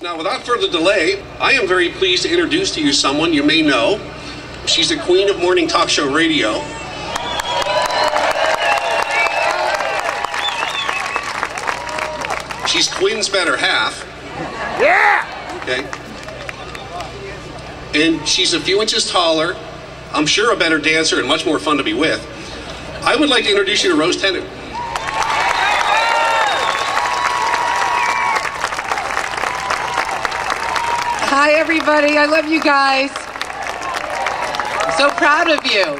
Now, without further delay, I am very pleased to introduce to you someone you may know. She's the queen of morning talk show radio. She's Quinn's better half. Yeah! Okay. And she's a few inches taller, I'm sure a better dancer and much more fun to be with. I would like to introduce you to Rose Tennant. Hi everybody, I love you guys. I'm so proud of you.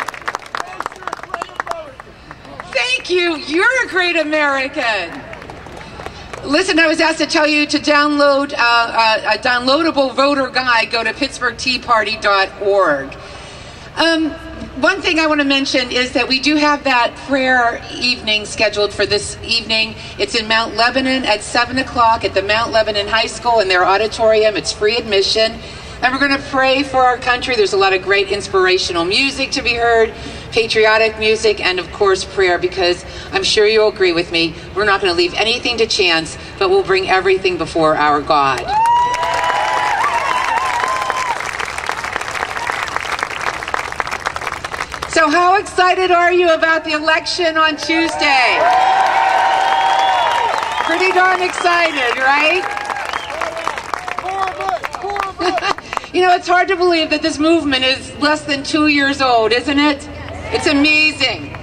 Thank you, you're a great American. Listen, I was asked to tell you to download a downloadable voter guide. Go to PittsburghTEAParty.org. One thing I want to mention is that we do have that prayer evening scheduled for this evening. It's in Mount Lebanon at 7 o'clock at the Mount Lebanon High School in their auditorium. It's free admission. And we're going to pray for our country. There's a lot of great inspirational music to be heard, patriotic music, and of course prayer, because I'm sure you'll agree with me. We're not going to leave anything to chance, but we'll bring everything before our God. So how excited are you about the election on Tuesday? Pretty darn excited, right? You know, it's hard to believe that this movement is less than 2 years old, isn't it? It's amazing.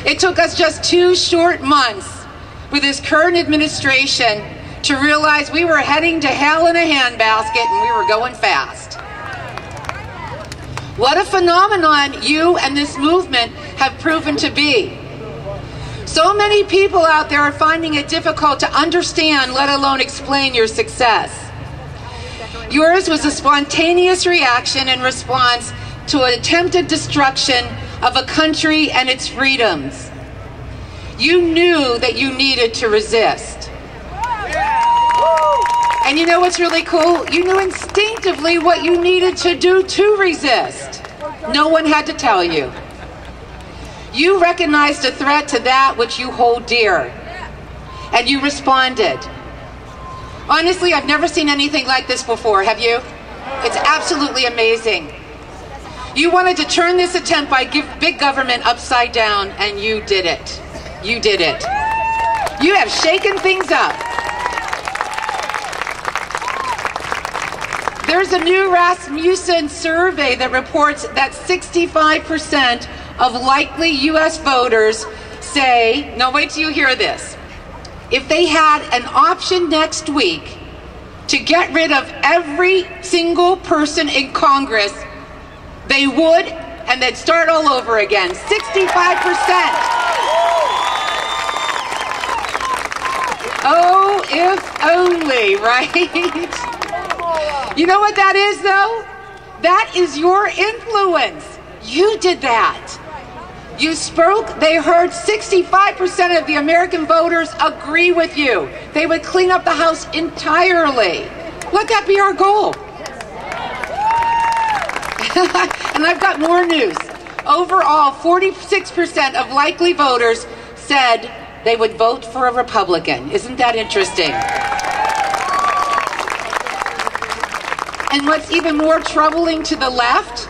It took us just 2 short months with this current administration to realize we were heading to hell in a handbasket and we were going fast. What a phenomenon you and this movement have proven to be. So many people out there are finding it difficult to understand, let alone explain your success. Yours was a spontaneous reaction in response to an attempted destruction of a country and its freedoms. You knew that you needed to resist. And you know what's really cool? You knew instinctively what you needed to do to resist. No one had to tell you. You recognized a threat to that which you hold dear, and you responded. Honestly, I've never seen anything like this before, have you? It's absolutely amazing. You wanted to turn this attempt by big government upside down, and you did it. You did it. You have shaken things up. There's a new Rasmussen survey that reports that 65% of likely U.S. voters say, now wait till you hear this, if they had an option next week to get rid of every single person in Congress, they would, and they'd start all over again. 65%. Oh, if only, right? You know what that is, though? That is your influence. You did that. You spoke, they heard 65% of the American voters agree with you. They would clean up the house entirely. Let that be our goal. And I've got more news. Overall, 46% of likely voters said they would vote for a Republican. Isn't that interesting? And what's even more troubling to the left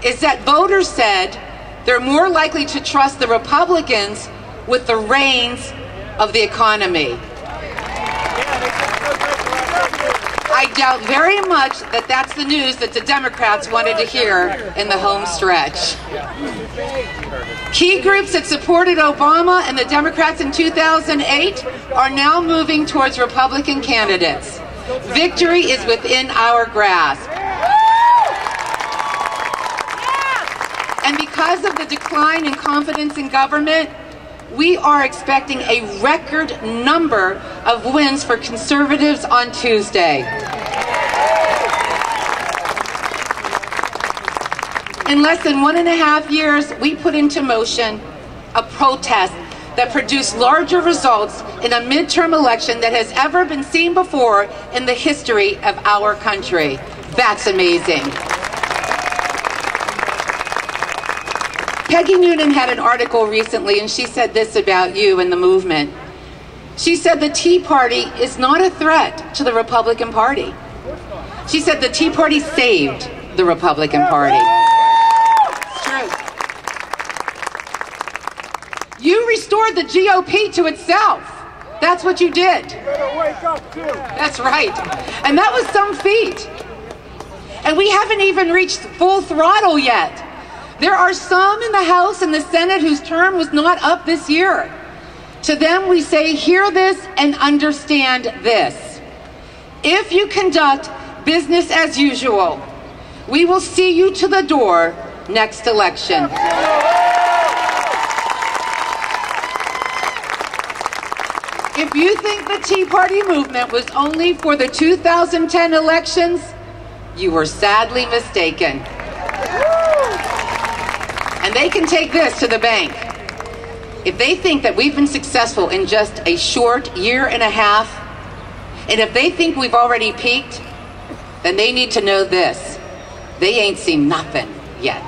is that voters said they're more likely to trust the Republicans with the reins of the economy. I doubt very much that that's the news that the Democrats wanted to hear in the home stretch. Key groups that supported Obama and the Democrats in 2008 are now moving towards Republican candidates. Victory is within our grasp. And because of the decline in confidence in government, we are expecting a record number of wins for conservatives on Tuesday. In less than 1.5 years, we put into motion a protest that produced larger results in a midterm election that has ever been seen before in the history of our country. That's amazing. Peggy Noonan had an article recently, and she said this about you and the movement. She said the Tea Party is not a threat to the Republican Party. She said the Tea Party saved the Republican Party. It's true. You restored the GOP to itself. That's what you did. You better wake up too. That's right. And that was some feat. And we haven't even reached full throttle yet. There are some in the House and the Senate whose term was not up this year. To them we say, hear this and understand this. If you conduct business as usual, we will see you to the door next election. If you think the Tea Party movement was only for the 2010 elections, you were sadly mistaken. And they can take this to the bank. If they think that we've been successful in just a short year and a half, and if they think we've already peaked, then they need to know this. They ain't seen nothing yet.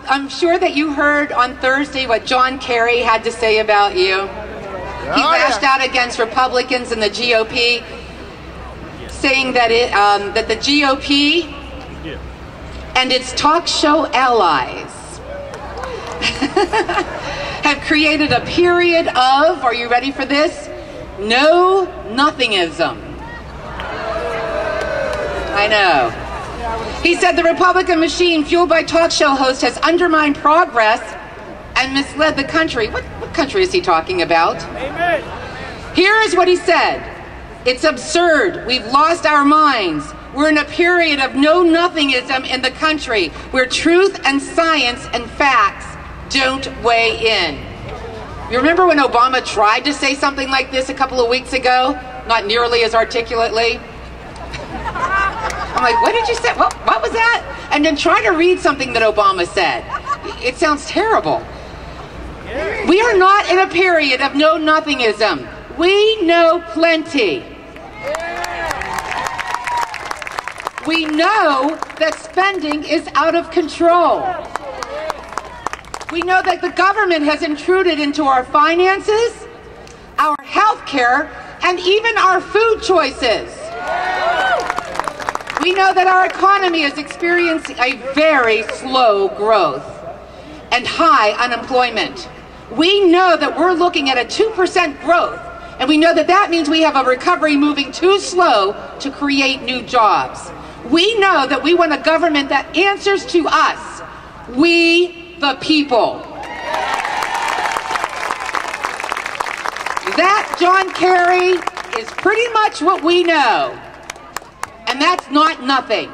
I'm sure that you heard on Thursday what John Kerry had to say about you. He lashed out against Republicans and the GOP, saying that that the GOP and its talk show allies have created a period of, are you ready for this? No nothingism. I know. He said the Republican machine fueled by talk show hosts has undermined progress and misled the country. What country is he talking about? Amen. Here is what he said. It's absurd. We've lost our minds. We're in a period of know-nothingism in the country where truth and science and facts don't weigh in. You remember when Obama tried to say something like this a couple of weeks ago? Not nearly as articulately. I'm like, what did you say? What was that? And then try to read something that Obama said. It sounds terrible. We are not in a period of know-nothingism. We know plenty. We know that spending is out of control. We know that the government has intruded into our finances, our health care, and even our food choices. We know that our economy is experiencing a very slow growth and high unemployment. We know that we're looking at a 2% growth, and we know that that means we have a recovery moving too slow to create new jobs. We know that we want a government that answers to us, we the people. That, John Kerry, is pretty much what we know. And that's not nothing.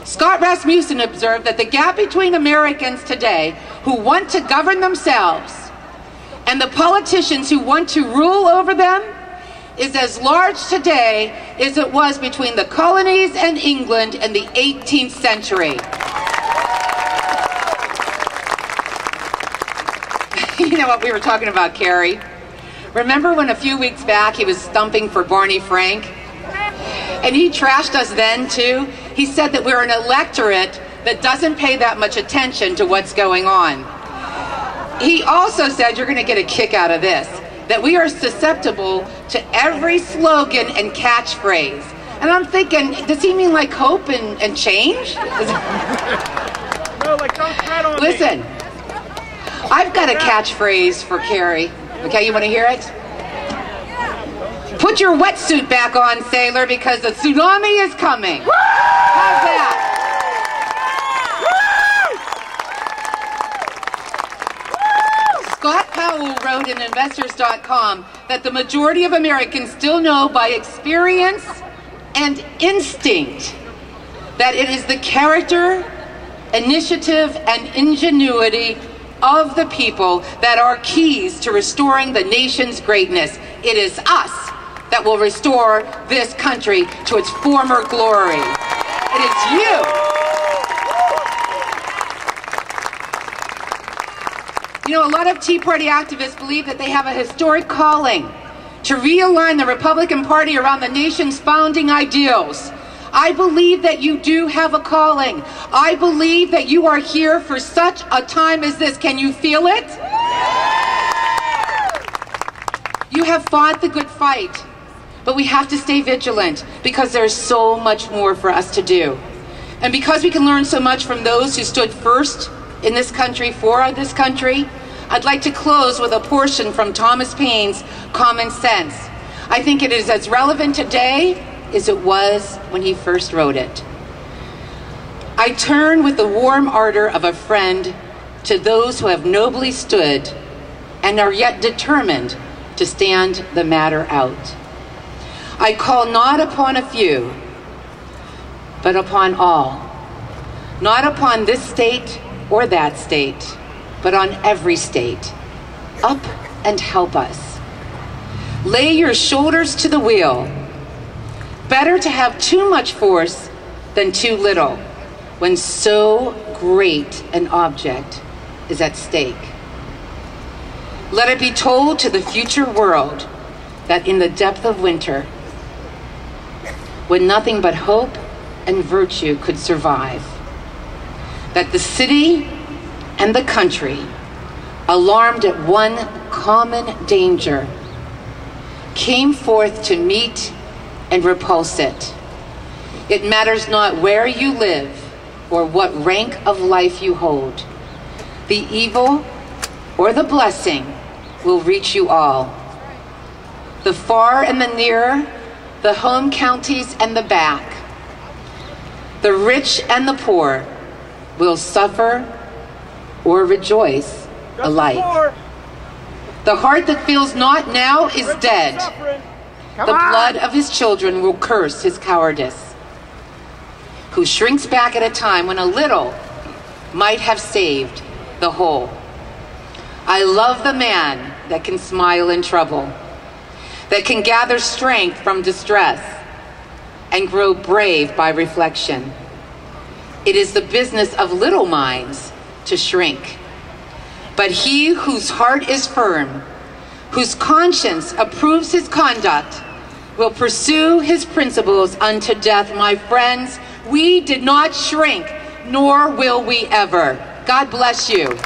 Scott Rasmussen observed that the gap between Americans today who want to govern themselves and the politicians who want to rule over them is as large today as it was between the colonies and England in the 18th century. You know what, we were talking about Kerry. Remember when a few weeks back he was stumping for Barney Frank? And he trashed us then too. He said that we're an electorate that doesn't pay that much attention to what's going on. He also said, you're going to get a kick out of this, that we are susceptible to every slogan and catchphrase. And I'm thinking, does he mean like hope and change? No, like don't tread on Listen, me. I've got a catchphrase for Kerry. Okay, you want to hear it? Put your wetsuit back on, sailor, because the tsunami is coming. Woo! How's that? Woo! Scott Powell wrote in Investors.com that the majority of Americans still know by experience and instinct that it is the character, initiative, and ingenuity of the people that are keys to restoring the nation's greatness. It is us that will restore this country to its former glory. It is you. You know, a lot of Tea Party activists believe that they have a historic calling to realign the Republican Party around the nation's founding ideals I believe that you do have a calling. I believe that you are here for such a time as this. Can you feel it? You have fought the good fight, but we have to stay vigilant because there's so much more for us to do. And because we can learn so much from those who stood first in this country for this country, I'd like to close with a portion from Thomas Paine's Common Sense. I think it is as relevant today as it was when he first wrote it. I turn with the warm ardor of a friend to those who have nobly stood and are yet determined to stand the matter out. I call not upon a few, but upon all. Not upon this state or that state, but on every state. Up and help us. Lay your shoulders to the wheel. Better to have too much force than too little when so great an object is at stake. Let it be told to the future world that in the depth of winter, when nothing but hope and virtue could survive, that the city and the country, alarmed at one common danger, came forth to meet and repulse it. It matters not where you live or what rank of life you hold. The evil or the blessing will reach you all. The far and the near, the home counties and the back, the rich and the poor will suffer or rejoice alike. The heart that feels not now is dead. The blood of his children will curse his cowardice. Who shrinks back at a time when a little might have saved the whole. I love the man that can smile in trouble, that can gather strength from distress and grow brave by reflection. It is the business of little minds to shrink. But he whose heart is firm, whose conscience approves his conduct, will pursue his principles unto death. My friends, we did not shrink, nor will we ever. God bless you.